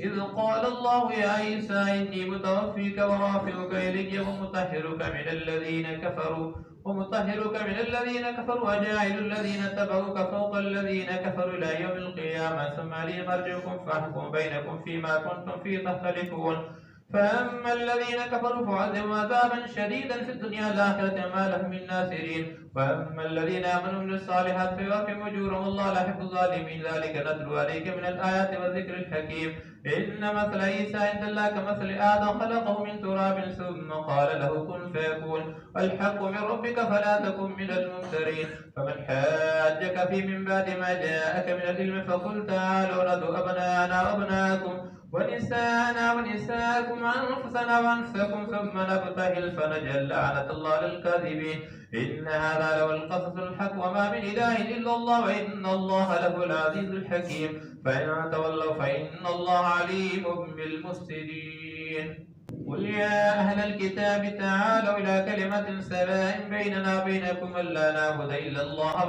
إذ قال الله يا عيسى إني متوفيك ورافعك إلي ومطهرك من الذين كفروا وجاعل الذين اتبعوك فوق الذين كفروا إلى يوم القيامة ثم لي مرجعكم فأحكم بينكم فيما كنتم فيه تختلفون فأما الذين كفروا فعذبهم عذابا شديدا في الدنيا الآخرة ما لهم من ناصرين وأما الذين آمنوا من الصالحات فيوفيهم أجورهم والله لا يحب الظالمين ذلك نتلو عليك من الآيات والذكر الحكيم إن مثل عيسى عند الله كمثل آدم خلقه من تراب ثم قال له كن فيكون والحق من ربك فلا تكن من الممترين فمن حاجك فيه من بعد ما جاءك من العلم فقل تعالوا ندعو أبناءنا وأبناءكم ونساءنا ونساءكم وأنفسنا وأنفسكم ثم نبتهل فنجعل لعنة الله للكاذبين إن هذا لهو القصص الحق وما من إله إلا الله وإن الله له العزيز الحكيم فإن تولوا فإن الله عليم بالمفسدين قل يا أهل الكتاب تعالوا إلى كلمة سواء بيننا وبينكم ألا نعبد إلا الله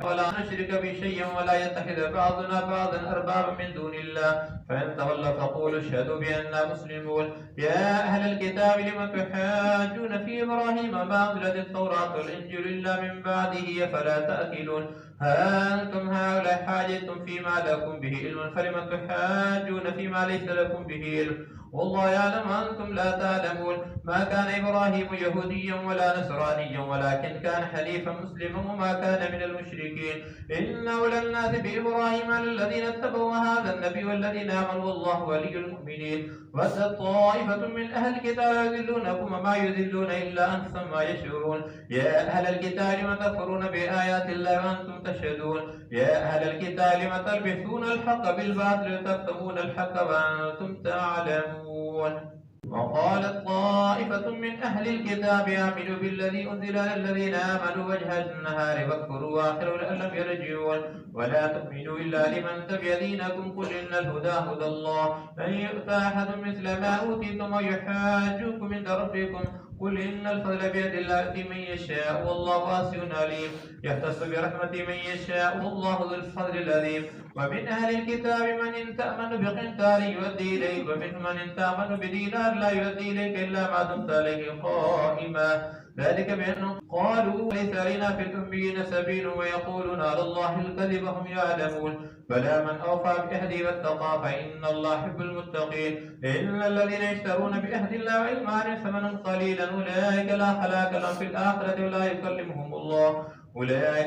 ولا نشرك به شيئا ولا يتخذ بعضنا بعضا أربابا من دون الله فإن تولوا فقولوا اشهدوا بأننا مسلمون يا أهل الكتاب لم تحاجون في إبراهيم ما أنزلت التوراة والإنجيل إلا من بعده فلا تأكلون ها أنتم هؤلاء حاجتم فيما لكم به علم فلم تحاجون فيما ليس لكم به علم والله يعلم أنتم لا تعلمون ما كان إبراهيم يهوديا ولا نصرانيا ولكن كان حنيفا مسلما وما كان من المشركين إن أولى الناس بإبراهيم الذين اتبعوا هذا النبي والذين آمنوا والله ولي المؤمنين ود طائفة من أهل الكتاب يذلونكم وما يذلون إلا أنفسهم ما يشعرون يا أهل الكتاب لم تكفرون بآيات الله وأنتم تشهدون يا أهل الكتاب لم تلبسون الحق بالباطل وتكتمون الحق وأنتم تعلمون وقالت طائفة من أهل الكتاب آمنوا بالذي أنزل على الذين آمنوا وجه النهار واكفروا آخره لعلهم يرجعون ولا تؤمنوا إلا لمن تبع دينكم قل إن الهدى هدى الله أن يؤتى أحد مثل ما أوتيتم ويحاجوكم عند ربكم قل إن الفضل بيد الله يؤتي من يشاء والله واسع عليم يختص برحمته من يشاء والله ذو الفضل العظيم ومن أهل الكتاب من إن تأمن بقنطار يؤدي إليك ومنهم من إن تأمن بدينار لا يؤدي إليك إلا ما دمت عليه قائما ذلك بأنهم قالوا ليس علينا في الأميين سبيل ويقولون على الله الكذب وهم يعلمون بلى من أوفى بأهده واتقى فإن الله يحب المتقين إن الذين يشترون بأهد الله وإيمانهم ثمنا قليلا أولئك لا خلاق لهم في الآخرة ولا يكلمهم الله ولا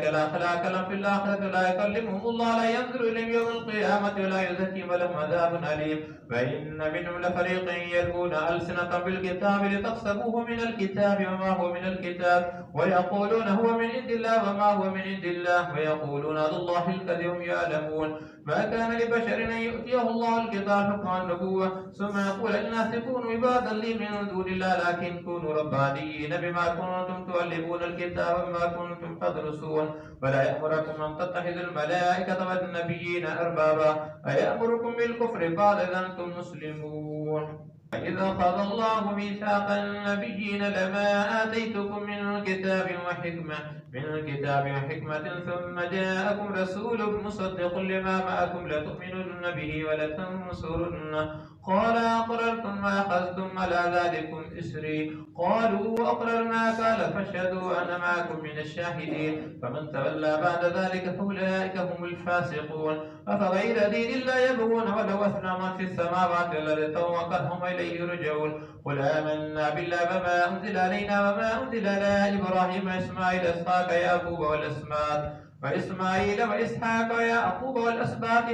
يكلمهم الله لا ينظر إليهم يوم القيامة ولا يزكيهم ولهم عذاب أليم فإن منهم لفريقا يلقون ألسنة بالكتاب لتحسبوه من الكتاب وما هو من الكتاب ويقولون هو من عند الله وما هو من عند الله ويقولون على الله الكذب وهم يعلمون ما كان لبشر أن يؤتيه الله الكتاب حكما النبوة ثم يقول للناس كونوا عبادا لي من دون الله لكن كونوا ربانيين بما كنتم تعلمون الكتاب وما كنتم تدرسون ولا يأمركم أن تتخذوا الملائكة والنبيين أربابا أيأمركم بالكفر بعد إذ أنتم مسلمون وإذا أخذ الله ميثاق النبيين لما آتيتكم من كتاب وحكمة ثم جاءكم رسول مصدق لما معكم لتؤمنن به ولتنصرنه قال أقررتم وأخذتم على ذلكم إسري قالوا أقررنا قال فاشهدوا أنا معكم من الشاهدين فمن تولى بعد ذلك فأولئك هم الفاسقون أفغير دين الله يبغون ولو أثنى من في السماوات والأرض وقد إليه يرجعون قل آمنا بالله وما أنزل علينا وما أنزل على إبراهيم وإسماعيل وإسحاق وإسحاق ويعقوب والأسباط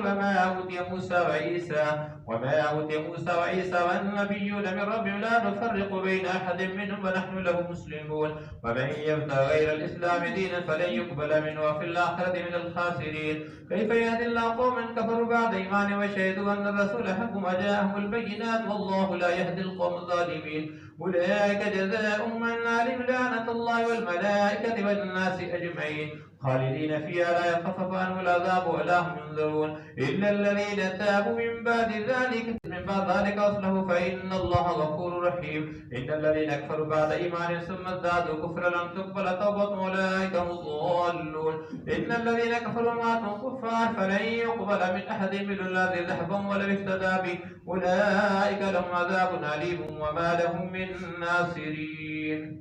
وما أوتي موسى وعيسى والنبيون من ربهم لا نفرق بين أحد منهم ونحن له مسلمون ومن يبتغي غير الإسلام دينا فلن يقبل منه وفي الآخرة من الخاسرين كيف يهدي الله قوما كفروا بعد إيمانهم وشهدوا أن الرسول حق وجاءهم البينات والله لا يهدي القوم الظالمين أولئك جزاؤهم أن عليهم لعنة الله والملائكة والناس أجمعين خالدين فيها لا يخفف عنهم العذاب ولا هم ينذرون إلا الذين تابوا من بعد ذلك أصلحوا فإن الله غفور رحيم. إن الذين كفروا بعد إيمانهم ثم ازدادوا كفرا لم تقبل توبتهم أولئك هم الضالون. إن الذين كفروا ماتوا كفار فلن يقبل من أحد من الذي ذهبا ولا افتدى به أولئك لهم عذاب أليم وما لهم من ناصرين.